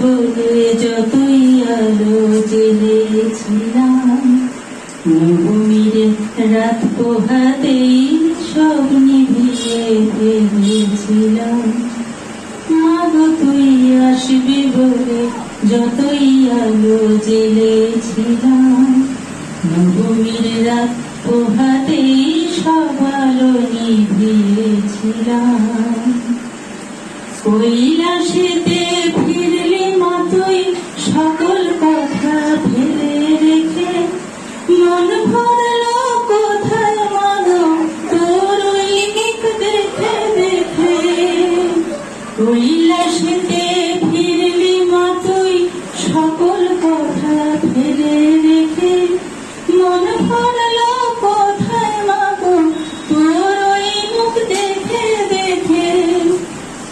বলে যতই আলো জেলেছিলাম, নবমীর রাত পোহাতেই সব নিভিয়ে ভেবেছিলাম। মাগো তুই আসবি বলে যতই আলো জেলেছিলাম, নবমীর রাত পোহাতেই সব আলো নিভিয়েছিলাম। কৈলাসেতে ফিরলি মা তুই সকল কথা ফেলে রেখে, মন ভরলো কোথায় মাগো তোর ওই মুখ দেখে দেখে। কৈলাসেতে ফিরলি মা তুই সকল কথা ফেলে রেখে, মন ভরলো কোথায় মাগো তোর ওই মুখ দেখে দেখে।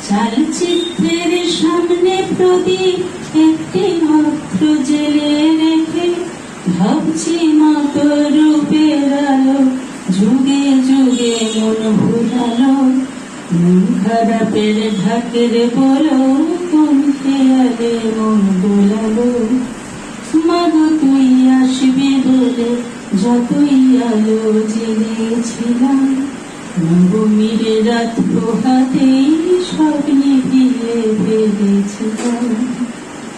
চালচিত্রের সামনে প্রদীপ একটি মাত্র জেলে রেখে, ভাবছি মত রূপের আলো যুগে যুগে মন ভুলালো। মন খারাপের ঢাকের বলো কোন খেয়ালে মন বোলালো। মাগো তুই আসবি বলে যতই আলো জেলেছিলাম, নবমীর রাত পোহাতেই সব নিভিয়ে ফেলেছিলাম।